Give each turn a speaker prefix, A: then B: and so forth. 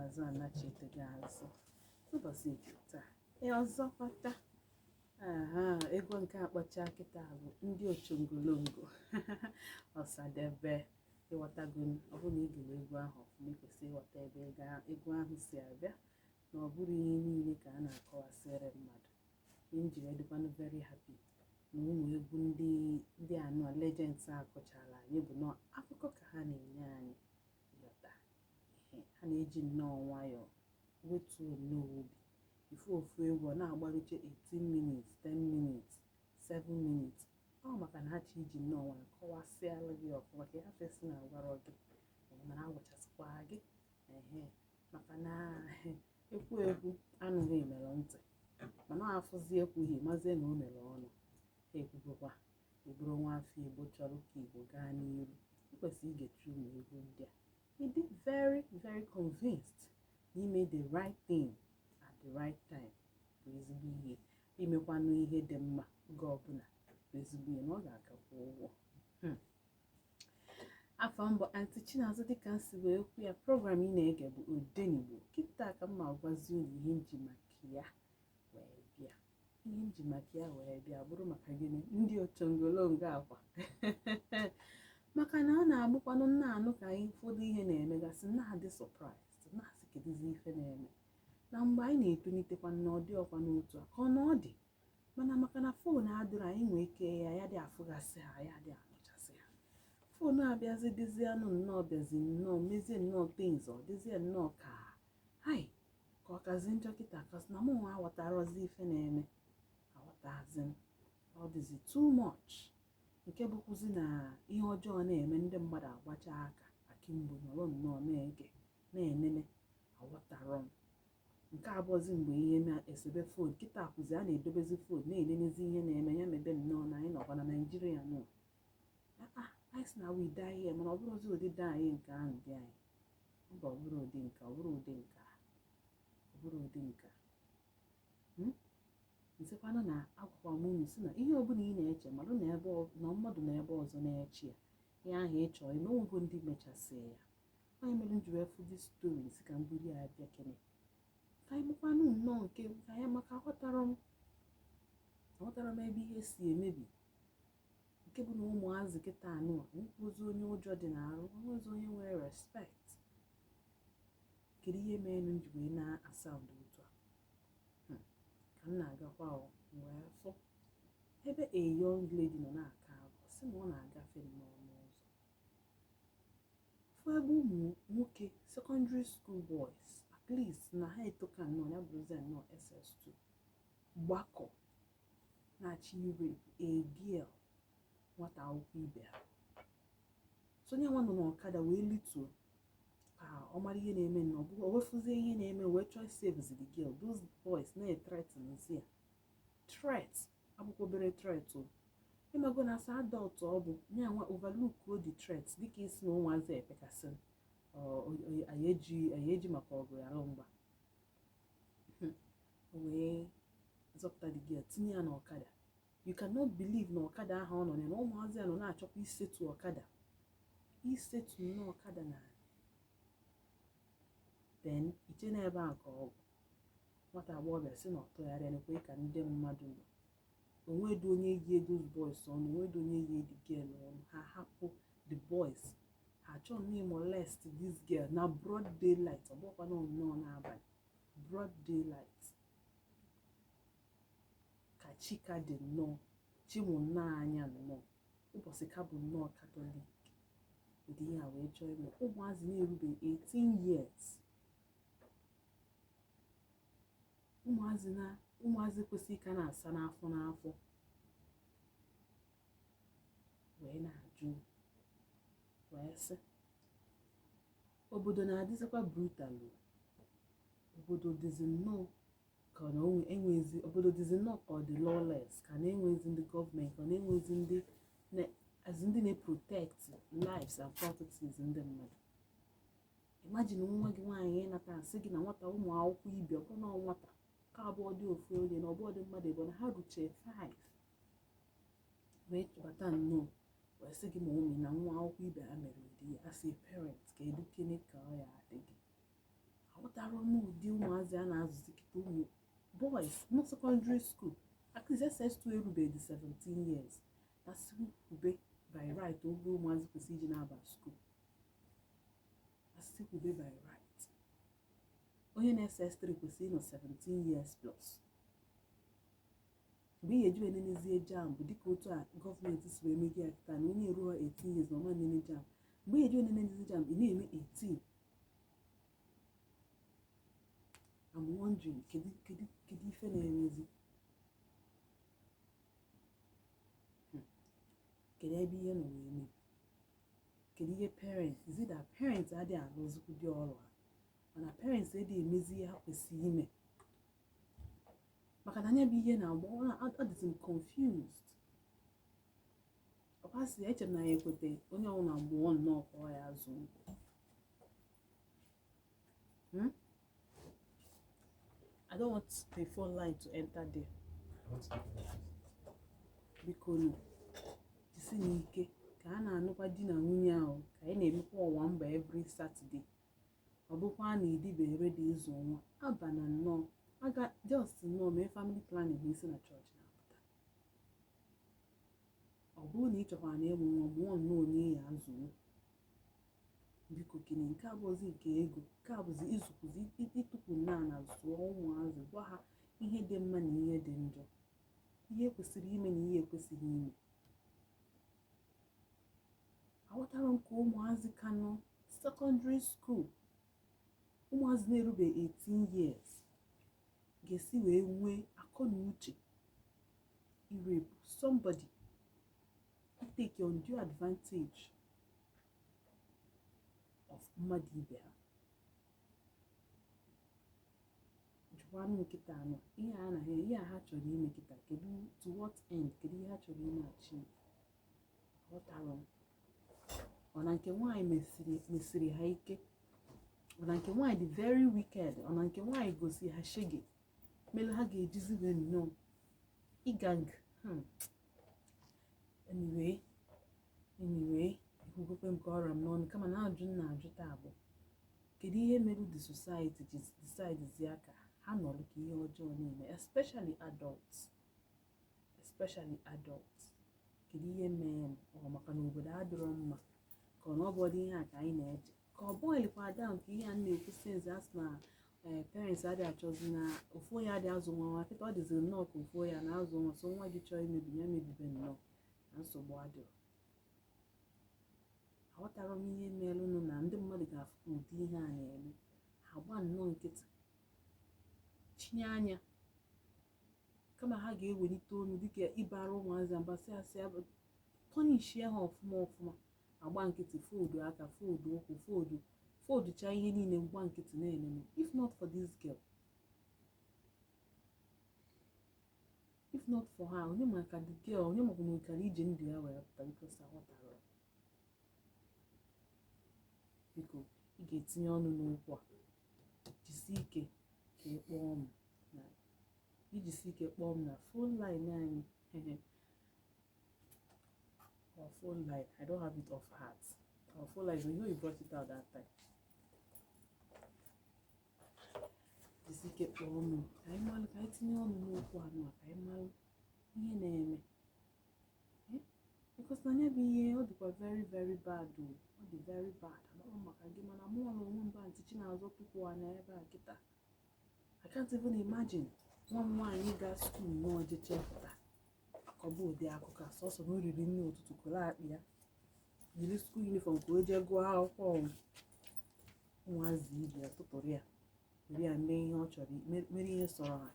A: azụ anachite gị azụ ụbọchị taa ọzọkwata ego nke akpọcha kịta bụ ndị ochongolongo ọsadebe ịghọtago. ọ bụrụ na ị gere egwu ahụ ọfụma ikwesị ịghọta ebe egwu ahụ si abịa na ọ bụrụ ihe niile ka a na-akọwasịrị mmadụ. ihe m jiri dịkwanụ very happy na ụmụ egwu ndị anụ legends akụchala anyị bụ na akụkọ ka ha na-enye anyị ịghọta ha na-eji nnọọ nwayọọ wetuo nnọọ obi ofu egwu ọ na-agbaruche 18 minutes 10 minutes 7 minutes. ọ maka na ha chi iji nnọọ nwayọọ kọwasịala gị ọfụma ka ha fesi na agwara gị mana agwachasịkwa gị maka na ekwu egwu anụghị mere ntị mana afụzi ekwughị mazie na o mere ọnụ ha ekwugokwa. eburu nwa afọ Igbo chọrọ ka Igbo gaa n'iru ikwesị igechi ụmụ egwu ndị a. He did very very convinced n'ime the right thing at the right time bụ ezigbo ihe. imekwanụ ihe dị mma oge ọbụla bụ ezigbo ihe na ọ ga-akakwa ụgwọ. afọ mbọ Aunty Chinazụ dịka m si wee kwu ya, program ị na-ege bụ Odenigbo. kịta ka mma gwazi unu ihe nji maka ya wee bịa bụrụ maka gịnị ndị ochongolongo akwa maka na ọ na-agbụkwanụ nna anụ ka anyị ụfọdụ ihe na-emegasị na-adị surprised na-asị kedụzi ife na-eme na mgbe anyị na-etonitekwa na ọ dị ọkwa n'otu a ka ọ na ọ dị mana maka na foonu adịrị anyị nwee ike ya dị afụgasị ha ya dị anụchasị ha. foonu abịazi dịzie anụ nnọọ bịazi nnọọ mezie nnọọ things ọ dịzie nnọọ ka ọ kazi njọ kịta kasị na mụ nwa aghọtarozi ife na-eme aghọtazi ọ dịzi too much nke bụkwụzi na ihe ọjọọ na-eme ndị mmadụ agbacha aka akimgbe nọrọ nnọọ na-ege na-enene aghọtarọ m. nke abụọzi mgbe ihe na-esebe fon kịta akwụzi a na-edobezi fon na-enenezi ihe na-eme ya mebe nnọọ na anyị nọkwa na Naịjirịa nọ anyị si na wida ihe mana ọ bụrụzi ụdị dị anyị nke ahụ dị anyị mba ọ bụrụ ụdị nke nzekwanụ na agwakwa m unu si na ihe ọbụla ị na-eche mmadụ na mmadụ na ebe ọzọ na-eche ya ahụ ịchọ ime onwego ndị mechasị ya. anyị mere njiri efu dị stories ka mburi ya bịa kene ka anyị mekwanụ nnọọ nke ka anyị maka aghọtara m ebe ihe si emebi nke bụ na ụmụazị kịta anụ nkwụzi onye ụjọ dị n'arụ onwezi onye nwere respect. kedu ihe mere nji wee na-asa ụdị otu a ka m na-agakwa wee fụ ebe a young lady nọ na-aka akwa si na ọ na-agafe n'ọnụ ụzọ fụ ebe ụmụ nwoke secondary school boys at least na ha etoka nnọọ ya bụrụzi nnọọ SS2 gbakọ na-achị ire a girl nwata akwụkwọ ibe ha. sonye nwa nọ n'ọkada wee lituo ka ọ mara ihe na-eme na ọ wefuzie ihe na-eme wee chọọ save the girl. those boys na-threaten ya threat akwụkwọ obere threat ịmago na asa adult ọ bụ nye nwa overlook the threat dịka isi na ụmụazị epekasị anyị eji maka ọgụ ya mgba wee zọpụta the girl tinye ya n'ọkada. you cannot believe na ọkada ahụ ọ nọ na ụmụazị ya nọ na-achọkwa isetu n'ọkada na then iche n'ebe a nke ọgwụ nwata agbọghọbịa si na ọtọgharịa nekwe ka ndị mmadụ nọ onwedo onye yi those boys ọnụ onwedo onye yi the girl ọnụ ha hapụ the boys ha chọọ na molest this girl na broad daylight ọ bụkwa na nnọọ n'abalị broad daylight ka chika dị nnọọ chinwụ nnọọ anya nnọọ ụbọchị ka bụ nnọọ katọlik ụdị ihe a wee chọọ ime ụmụazị na-erubeghị 18 years. ụmụazị kwesịrị ka na-asa n'afọ wee na-ajụ wee sị obodo na-adịzikwa brutal. obodo dịzi nnọọ ka ọ dị lawless ka na-enwezi ndị gọọmenti ka na-enwezi ndị na-protect lives and properties ndị mmadụ. imagine nwa gị nwaanyị ịnata asị gị na nwata ụmụ akwụkwọ ibe ọbụna nwata ka abụọ dị ofu onye na ọbụọ dị mmadụ ebe na ha ruchee 5 wee bata nnọọ wee sị gị ma ụmụ na nwa akwụkwọ ibe ha mere ụdị ya as a parent ka edukene ka ọ ya adị gị aghọtara m ụdị ụmụazị a na-azụzi kịta ụmụ boys nọ secondary school akụzi SS2 erubeghị 17 years na sikwube by right oge ụmụazị kwesịrị iji na-aba school asikwube by right onye na SS3 kwesịrị ịnọ 17 years plus mgbe ihe ejiwe nenezie jambụ dịka otu a gọọmenti si wee megi ya kịta na onye eruo 18 years na ọma nene jambụ mgbe ihe ejiwe nenezi jambụ ị na-eme 18. I'm wondering kedu ife na-emezi kedu ebe ihe nọ wee mee kedu ihe parents is it that parents adịghị arụzikwu dị ọrụ ha mana parents adịghị emezi ihe ha kwesịrị ime maka na anya bụ ihe na-agba adịzi m confused ọkwasị eche m na ya ekwete onye ọnwụ na mgbe nnọọ kọọ ya azụ I don't want the phone line to enter there. Biko jisi n'ike ka a na-anụkwa di na nwunye ahụ ka anyị na-emekwa ọwa mba every Saturday. Ọ bụkwa na edibe ready ịzụ nwa abana nnọọ aga just nnọọ mee family planning n'isi na church na-apụta. Ọ bụrụ na ị chọkwara na ịmụ nwa mụọ nnọọ onye ya azụ biko kene nke abụzi nke ego nke abụzi izụkwụzi ịtụpụ na zụọ ụmụazị gwa ha ihe dị mma na ihe dị njọ ihe kwesịrị ime na ihe ekwesịghị ime aghọtara m ka ụmụazị ka nọ secondary school ụmụazị na-erube 18 years ga-esi wee nwee akọ na uche irape somebody take undue advantage of mmadụ ibe ha jụkwanụ nkịta anọ ihe a na ihe a ha chọrọ ime kịta kedu to what end kedu ihe ha chọrọ ime achieve ghọtara m ọ na nke nwaanyị mesiri ha ike ọ na nke nwaanyị dị very wicked ọ na nke nwaanyị gosi ha shege mere ha ga-ejizi wee nnọọ ịgang anyway ikwukwe nke ọra m n'ọnụ kama na ajụ na-ajụ taa bụ kedu ihe mere the society ji decide zi aka ha nọrọ ka ihe ọjọọ niile especially adults kedu ihe mee ọ maka na obodo adịrọ mma ka ọ n'ọbọdụ ihe a ka anyị na-eje ka ọ bụghịkwa down ka ihe a na-ekwusi nze asị na parents adịghị achọzi na ofu onye adịghị azụ nwa nwa kịta ọ dịziri nnọọ ka ofu onye na-azụ nwa so nwa gị chọọ imebi ya mebibe nnọọ na nsogbu adịrọ aghọtara m ihe merenụ na ndị mmadụ ga-afụ ụdị ihe a na-eme ha gba nnọọ nkịtị chinye anya kama ha ga-ewelite onu dịka ịbara ụmụazị mbasị asị pọnishie ha ọfụma agba nkịtị foodu aka foodu ụkwụ fooducha ihe niile gba nkịtị na-enene if not for this girl if not for her onye maka the girl onye makwa na okara ije ndụ ya wee pụta bikosi aghọtara biko ị ga-etinye ọnụ n'okwu a jisi ike ka ị kpọọ m na ijisi ike kpọọ m na phone line anyị our phone line I don't have it off heart our phone line you know you brought it out that time jisi ike kpọọ m ka anyị malụ ka anyị tinye ọnụ n'okwu anụ a ka anyị malụ ihe na-eme because na anya bụ ihe ọ dịkwa very very bad ọ dị very bad amaghị maka gị mana mụ ọrụ onwe mba ntichi na-azọ puku a na ebe a kịta I can't even imagine nwa m nwaanyị gaa skuul nọọ jeche pụta akọba ụdị akụkọ sọsọ na oriri nne ụtụtụ kụrụ akpị ya yiri skuul uniform ka o jee gụọ akwụkwọ ụmụazị ibi ya tụtụrụ ya were ya mee ihe ọ chọrọ mere ihe sọrọ ha